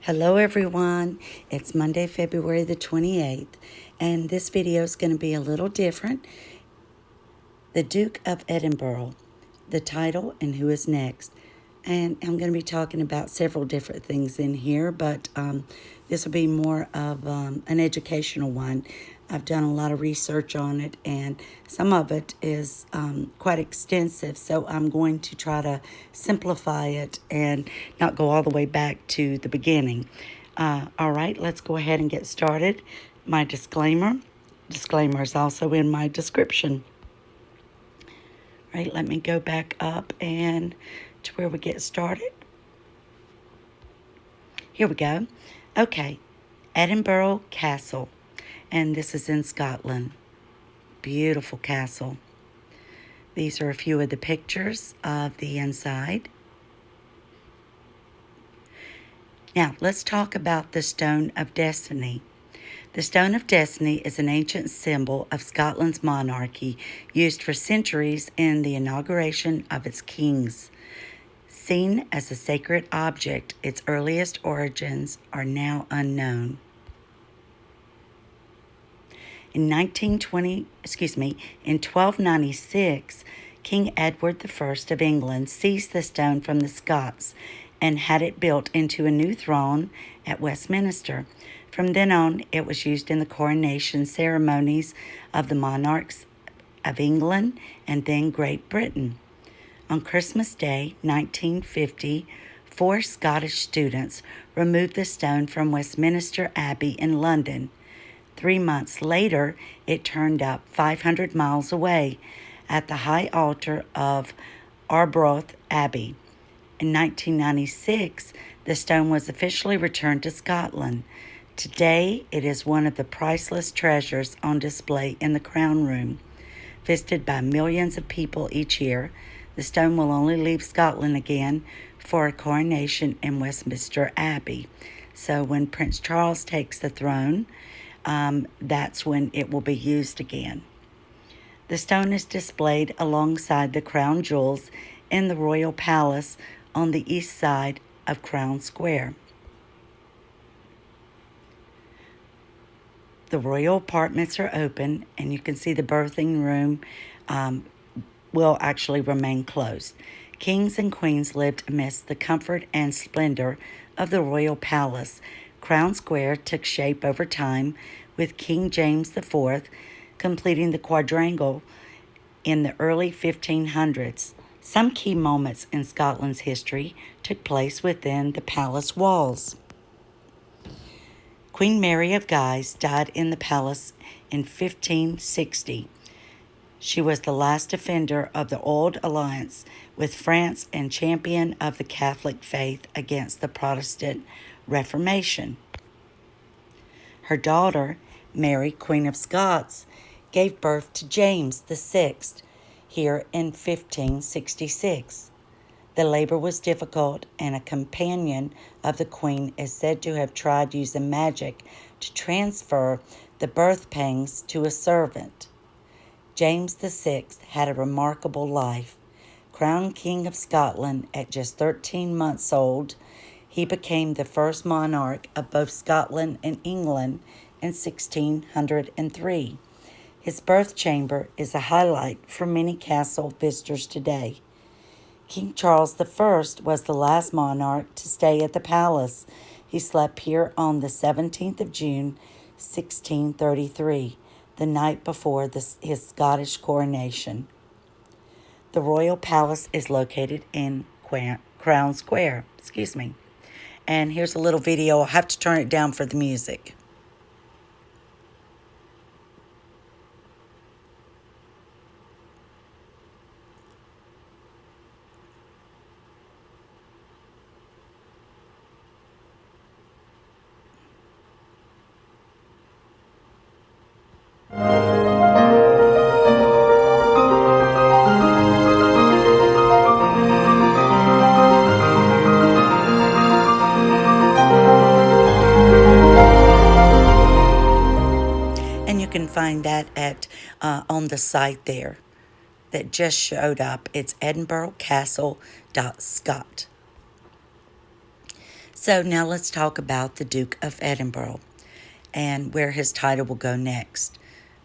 Hello everyone, it's Monday, February the 28th, and this video is going to be a little different. The Duke of Edinburgh, the title and who is next. And I'm going to be talking about several different things in here, but this will be more of an educational one. I've done a lot of research on it, and some of it is quite extensive, so I'm going to try to simplify it and not go all the way back to the beginning. All right, let's go ahead and get started. My disclaimer is also in my description. All right, let me go back up and to where we get started. Here we go. Okay, Edinburgh Castle, and this is in Scotland. Beautiful castle. These are a few of the pictures of the inside. Now, let's talk about the Stone of Destiny. The Stone of Destiny is an ancient symbol of Scotland's monarchy, used for centuries in the inauguration of its kings. Seen as a sacred object, its earliest origins are now unknown. In 1296, King Edward I of England seized the stone from the Scots and had it built into a new throne at Westminster. From then on, it was used in the coronation ceremonies of the monarchs of England and then Great Britain. On Christmas Day, 1950, 4 Scottish students removed the stone from Westminster Abbey in London. 3 months later, it turned up 500 miles away at the high altar of Arbroath Abbey. In 1996, the stone was officially returned to Scotland. Today, it is one of the priceless treasures on display in the Crown Room. Visited by millions of people each year, the stone will only leave Scotland again for a coronation in Westminster Abbey. So when Prince Charles takes the throne, that's when it will be used again. The stone is displayed alongside the crown jewels in the Royal Palace on the east side of Crown Square. The royal apartments are open, and you can see the birthing room will actually remain closed. Kings and queens lived amidst the comfort and splendor of the royal palace. Crown Square took shape over time, with King James IV completing the quadrangle in the early 1500s. Some key moments in Scotland's history took place within the palace walls. Queen Mary of Guise died in the palace in 1560. She was the last defender of the old alliance with France and champion of the Catholic faith against the Protestant Reformation. Her daughter, Mary, Queen of Scots, gave birth to James VI here in 1566. The labor was difficult, and a companion of the queen is said to have tried using magic to transfer the birth pangs to a servant. James VI had a remarkable life. Crowned King of Scotland at just 13 months old, he became the first monarch of both Scotland and England in 1603. His birth chamber is a highlight for many castle visitors today. King Charles I was the last monarch to stay at the palace. He slept here on the 17th of June, 1633, the night before his Scottish coronation. The royal palace is located in Crown Square. And here's a little video. I'll have to turn it down for the music. And you can find that at on the site there that just showed up. It's edinburghcastle.scot. So now let's talk about the Duke of Edinburgh and where his title will go next.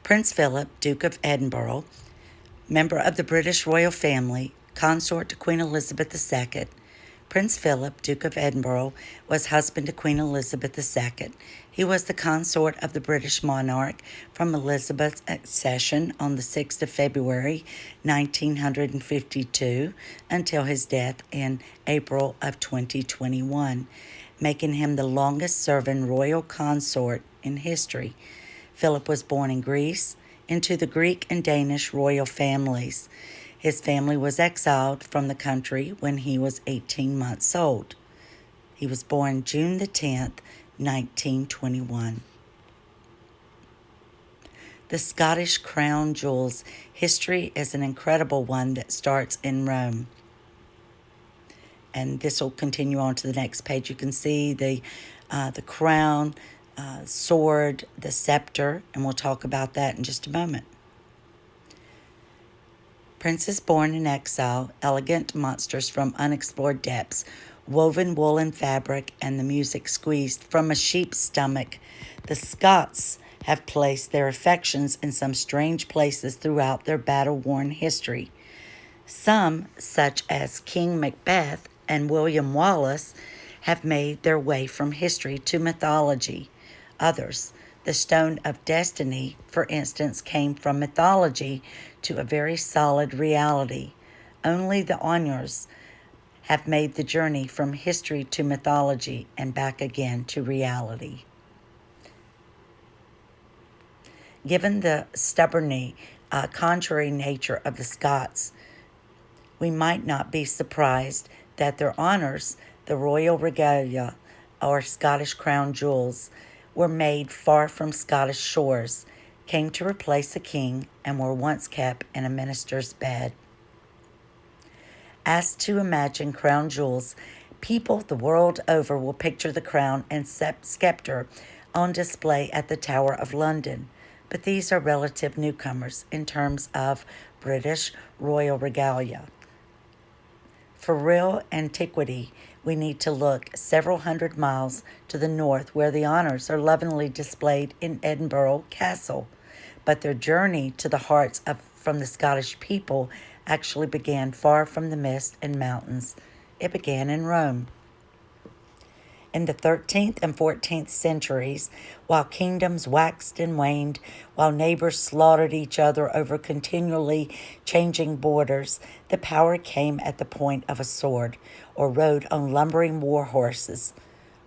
Prince Philip, Duke of Edinburgh, member of the British royal family, consort to Queen Elizabeth II. Prince Philip, Duke of Edinburgh, was husband to Queen Elizabeth II. He was the consort of the British monarch from Elizabeth's accession on the 6th of February, 1952, until his death in April of 2021, making him the longest-serving royal consort in history. Philip was born in Greece into the Greek and Danish royal families. His family was exiled from the country when he was 18 months old. He was born June the 10th, 1921. The Scottish crown jewels history is an incredible one that starts in Rome. And this will continue on to the next page. You can see the crown, sword, the scepter, and we'll talk about that in just a moment. Princes born in exile, elegant monsters from unexplored depths, woven woolen fabric, and the music squeezed from a sheep's stomach. The Scots have placed their affections in some strange places throughout their battle-worn history. Some, such as King Macbeth and William Wallace, have made their way from history to mythology. Others, the Stone of Destiny, for instance, came from mythology to a very solid reality. Only the Honors have made the journey from history to mythology and back again to reality. Given the stubbornly contrary nature of the Scots, we might not be surprised that their honors, the royal regalia or Scottish crown jewels, were made far from Scottish shores, came to replace the king, and were once kept in a minister's bed. Asked to imagine crown jewels, people the world over will picture the crown and scepter on display at the Tower of London, but these are relative newcomers in terms of British royal regalia. For real antiquity, we need to look several hundred miles to the north where the honors are lovingly displayed in Edinburgh Castle, but their journey to the hearts from the Scottish people actually began far from the mist and mountains. It began in Rome. In the 13th and 14th centuries, while kingdoms waxed and waned, while neighbors slaughtered each other over continually changing borders, the power came at the point of a sword or rode on lumbering war horses.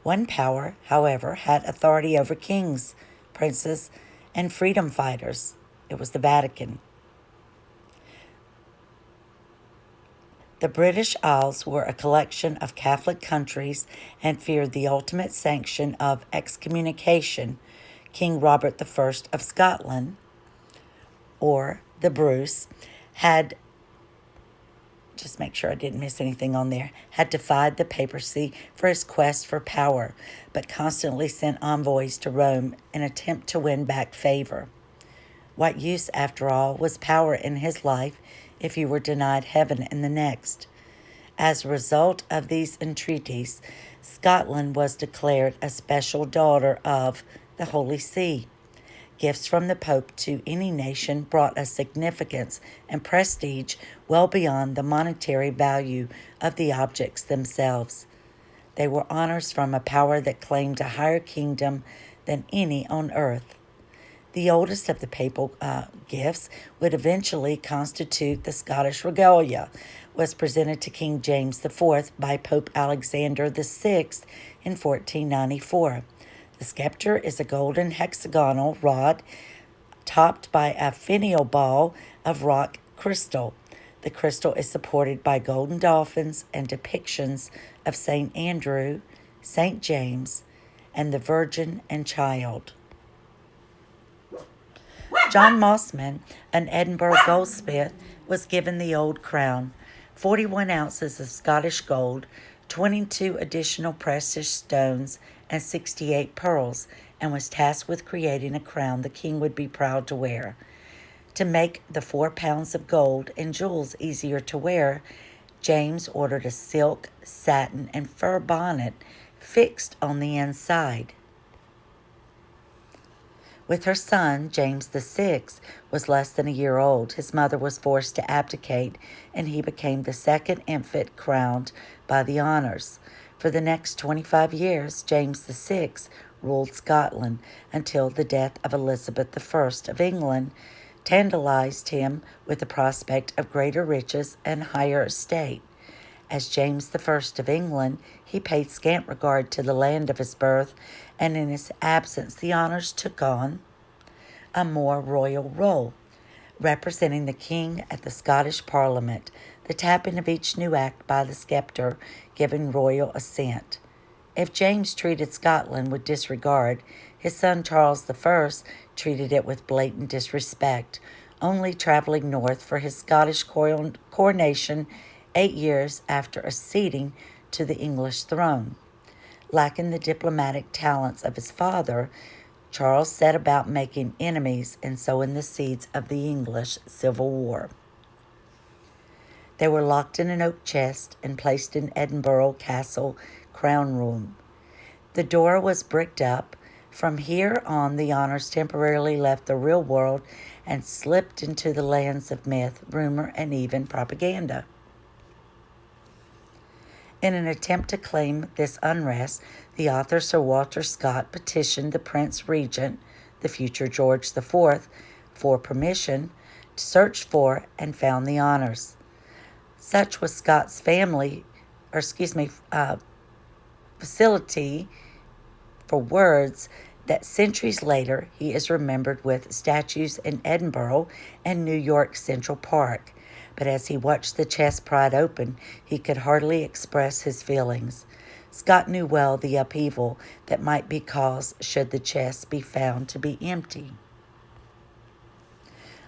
One power, however, had authority over kings, princes, and freedom fighters. It was the Vatican. The British Isles were a collection of Catholic countries and feared the ultimate sanction of excommunication. King Robert I of Scotland, or the Bruce, had, just make sure I didn't miss anything on there, had defied the papacy for his quest for power, but constantly sent envoys to Rome in an attempt to win back favor. What use, after all, was power in his life if you were denied heaven in the next? As a result of these entreaties, Scotland was declared a special daughter of the Holy See. Gifts from the Pope to any nation brought a significance and prestige well beyond the monetary value of the objects themselves. They were honors from a power that claimed a higher kingdom than any on earth. The oldest of the papal gifts would eventually constitute the Scottish regalia, was presented to King James IV by Pope Alexander VI in 1494. The scepter is a golden hexagonal rod topped by a finial ball of rock crystal. The crystal is supported by golden dolphins and depictions of St. Andrew, St. James, and the Virgin and Child. John Mossman, an Edinburgh goldsmith, was given the old crown, 41 ounces of Scottish gold, 22 additional precious stones, and 68 pearls, and was tasked with creating a crown the king would be proud to wear. To make the 4 pounds of gold and jewels easier to wear, James ordered a silk, satin, and fur bonnet fixed on the inside. With her son, James VI, was less than a year old, his mother was forced to abdicate, and he became the second infant crowned by the honours. For the next 25 years, James VI ruled Scotland until the death of Elizabeth I of England tantalized him with the prospect of greater riches and higher estate. As James I of England, he paid scant regard to the land of his birth, and in his absence the honours took on a more royal role, representing the king at the Scottish Parliament, the tapping of each new act by the sceptre giving royal assent. If James treated Scotland with disregard, his son Charles I treated it with blatant disrespect, only traveling north for his Scottish coronation 8 years after acceding to the English throne. Lacking the diplomatic talents of his father, Charles set about making enemies and sowing the seeds of the English Civil War. They were locked in an oak chest and placed in Edinburgh Castle crown room. The door was bricked up. From here on, the honours temporarily left the real world and slipped into the lands of myth, rumor, and even propaganda. In an attempt to claim this unrest, the author Sir Walter Scott petitioned the Prince Regent, the future George IV, for permission to search for and found the honours. Such was Scott's facility for words that centuries later he is remembered with statues in Edinburgh and New York Central Park. But as he watched the chest pried open, he could hardly express his feelings. Scott knew well the upheaval that might be caused should the chest be found to be empty.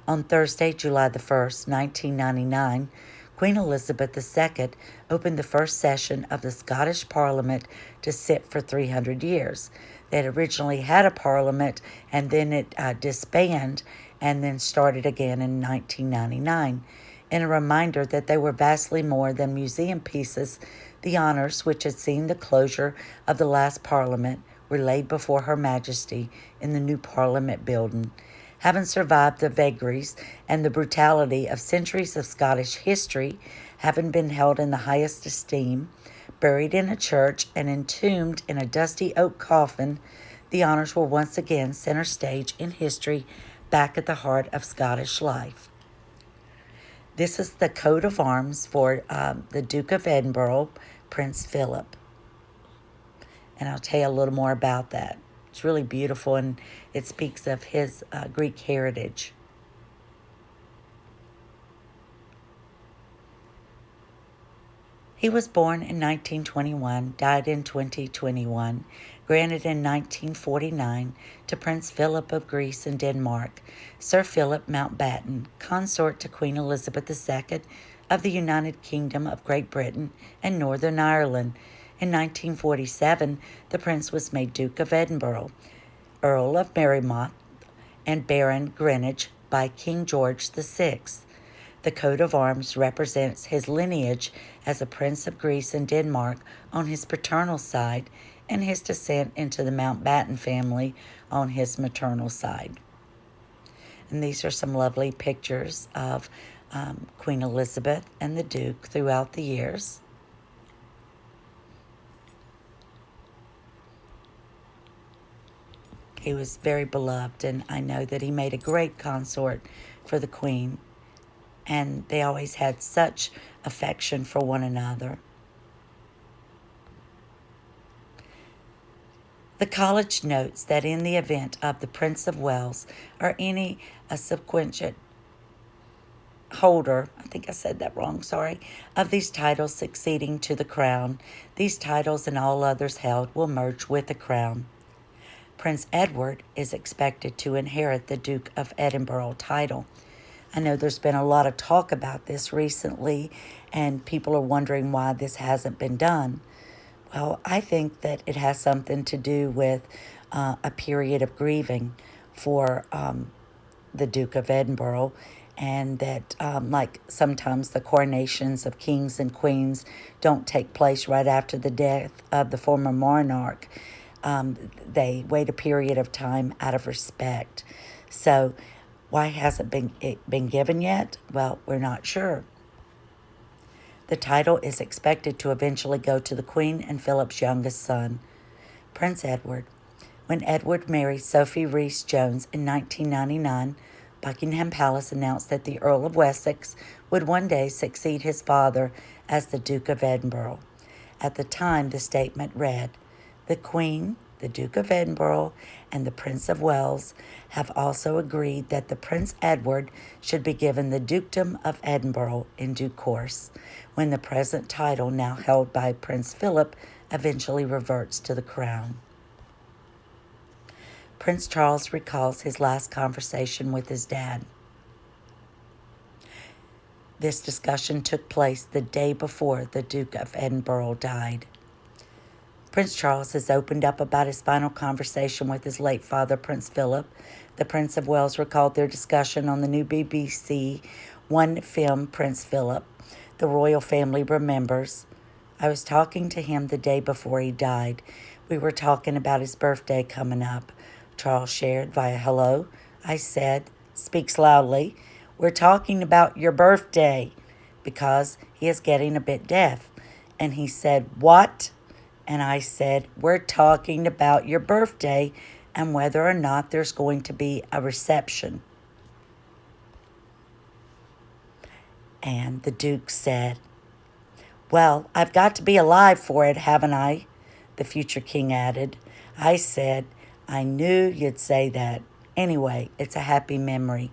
On Thursday, July the 1st, 1999, Queen Elizabeth II opened the first session of the Scottish Parliament to sit for 300 years. They had originally had a parliament, and then it disbanded and then started again in 1999. In a reminder that they were vastly more than museum pieces, the honours, which had seen the closure of the last Parliament, were laid before Her Majesty in the new Parliament building. Having survived the vagaries and the brutality of centuries of Scottish history, having been held in the highest esteem, buried in a church, and entombed in a dusty oak coffin, the honours were once again center stage in history, back at the heart of Scottish life. This is the coat of arms for the Duke of Edinburgh, Prince Philip. And I'll tell you a little more about that. It's really beautiful, and it speaks of his Greek heritage. He was born in 1921, died in 2021, granted in 1949 to Prince Philip of Greece and Denmark, Sir Philip Mountbatten, consort to Queen Elizabeth II of the United Kingdom of Great Britain and Northern Ireland. In 1947, the prince was made Duke of Edinburgh, Earl of Merrymount, and Baron Greenwich by King George VI. The coat of arms represents his lineage as a prince of Greece and Denmark on his paternal side and his descent into the Mountbatten family on his maternal side. And these are some lovely pictures of Queen Elizabeth and the Duke throughout the years. He was very beloved, and I know that he made a great consort for the Queen, and they always had such affection for one another. The college notes that in the event of the Prince of Wales or any subsequent holder, I think I said that wrong, sorry, of these titles succeeding to the crown, these titles and all others held will merge with the crown. Prince Edward is expected to inherit the Duke of Edinburgh title. I know there's been a lot of talk about this recently, and people are wondering why this hasn't been done. Well, I think that it has something to do with a period of grieving for the Duke of Edinburgh, and that like sometimes the coronations of kings and queens don't take place right after the death of the former monarch. They wait a period of time out of respect. So why hasn't it been given yet? Well, we're not sure. The title is expected to eventually go to the Queen and Philip's youngest son, Prince Edward. When Edward married Sophie Rhys-Jones in 1999, Buckingham Palace announced that the Earl of Wessex would one day succeed his father as the Duke of Edinburgh. At the time, the statement read, "The Queen, the Duke of Edinburgh, and the Prince of Wales have also agreed that the Prince Edward should be given the Dukedom of Edinburgh in due course, when the present title, now held by Prince Philip, eventually reverts to the crown." Prince Charles recalls his last conversation with his dad. This discussion took place the day before the Duke of Edinburgh died. Prince Charles has opened up about his final conversation with his late father, Prince Philip. The Prince of Wales recalled their discussion on the new BBC One film, Prince Philip. The royal family remembers, "I was talking to him the day before he died. We were talking about his birthday coming up." Charles shared via hello. "I said," speaks loudly, "we're talking about your birthday," because he is getting a bit deaf. And he said, "What?" And I said, "We're talking about your birthday and whether or not there's going to be a reception." And the Duke said, "Well, I've got to be alive for it, haven't I?" The future king added. I said, "I knew you'd say that. Anyway, it's a happy memory."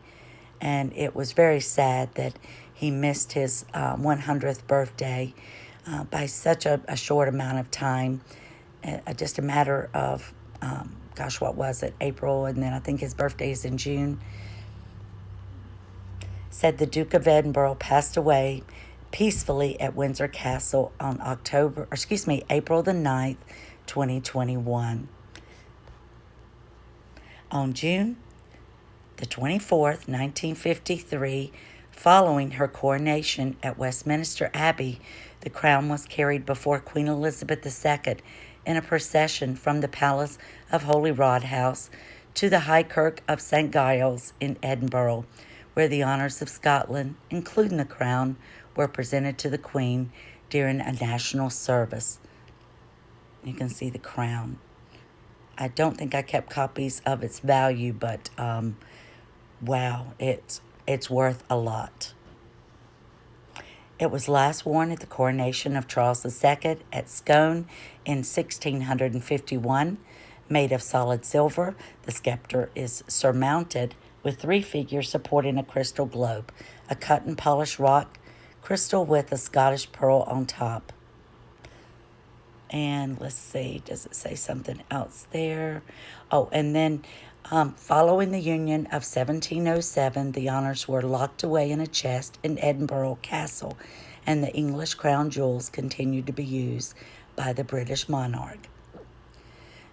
And it was very sad that he missed his 100th birthday by such a short amount of time. Just a matter of, what was it, April, and then I think his birthday is in June. Said the Duke of Edinburgh passed away peacefully at Windsor Castle on April the 9th, 2021. On June the 24th, 1953, following her coronation at Westminster Abbey, the crown was carried before Queen Elizabeth II in a procession from the Palace of Holyrood House to the High Kirk of St. Giles in Edinburgh, where the honours of Scotland, including the crown, were presented to the Queen during a national service. You can see the crown. I don't think I kept copies of its value, but wow, it's worth a lot. It was last worn at the coronation of Charles II at Scone in 1651. Made of solid silver, the scepter is surmounted with 3 figures supporting a crystal globe, a cut and polished rock crystal with a Scottish pearl on top. And let's see, does it say something else there? Oh, and then following the Union of 1707, the honours were locked away in a chest in Edinburgh Castle, and the English crown jewels continued to be used by the British monarch.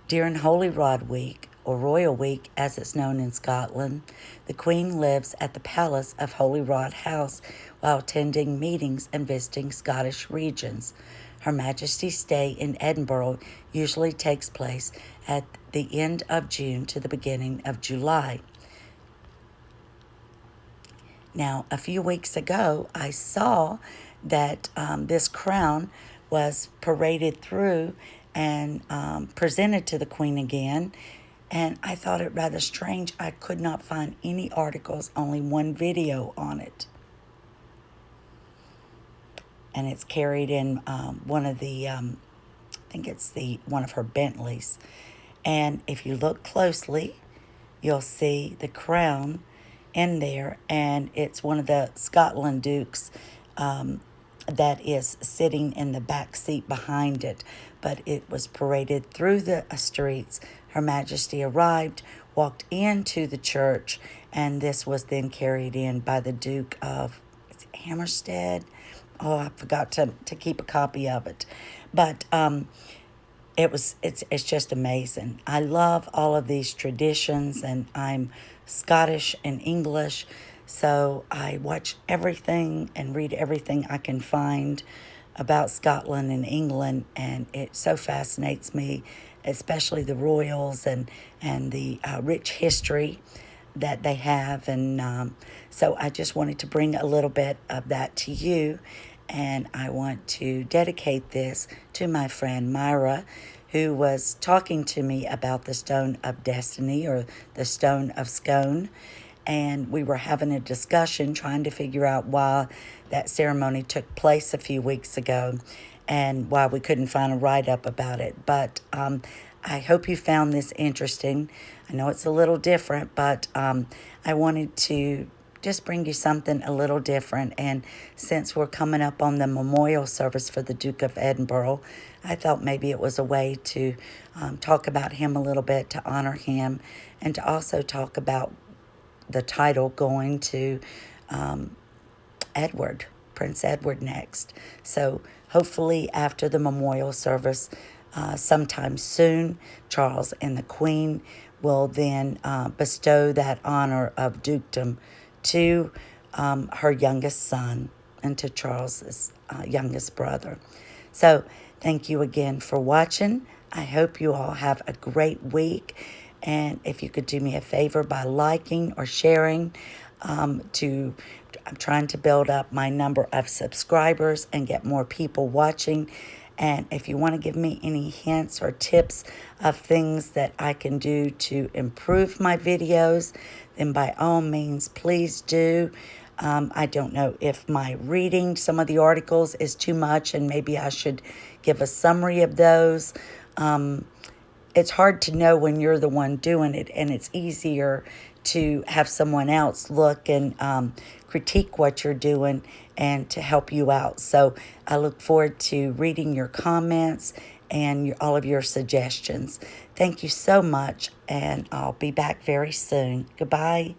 During Holyrood Week, or Royal Week as it's known in Scotland, the Queen lives at the Palace of Holyrood House while attending meetings and visiting Scottish regions. Her Majesty's stay in Edinburgh usually takes place at the end of June to the beginning of July. Now, a few weeks ago, I saw that this crown was paraded through and presented to the Queen again, and I thought it rather strange. I could not find any articles, only one video on it. And it's carried in one of the, I think it's one of her Bentleys. And if you look closely, you'll see the crown in there, and it's one of the Scotland dukes that is sitting in the back seat behind it. But it was paraded through the streets. Her Majesty arrived, walked into the church, and this was then carried in by the Duke of Hammerstead. Oh, I forgot to keep a copy of it. But it's just amazing. I love all of these traditions, and I'm Scottish and English, So I watch everything and read everything I can find about Scotland and England, and it so fascinates me, especially the royals and the rich history that they have. And so I just wanted to bring a little bit of that to you. And I want to dedicate this to my friend Myra, who was talking to me about the Stone of Destiny, or the Stone of Scone. And we were having a discussion trying to figure out why that ceremony took place a few weeks ago and why we couldn't find a write-up about it. But I hope you found this interesting. I know it's a little different, but I wanted to just bring you something a little different. And since we're coming up on the memorial service for the Duke of Edinburgh, I thought maybe it was a way to talk about him a little bit, to honor him, and to also talk about the title going to Edward, Prince Edward next. So hopefully after the memorial service, sometime soon, Charles and the Queen will then bestow that honor of dukedom to her youngest son and to Charles's youngest brother. So thank you again for watching. I hope you all have a great week. And if you could do me a favor by liking or sharing, I'm trying to build up my number of subscribers and get more people watching. And if you want to give me any hints or tips of things that I can do to improve my videos, then by all means, please do. I don't know if my reading some of the articles is too much, and maybe I should give a summary of those. It's hard to know when you're the one doing it, and it's easier to have someone else look and critique what you're doing and to help you out. So I look forward to reading your comments and all of your suggestions. Thank you so much, and I'll be back very soon. Goodbye.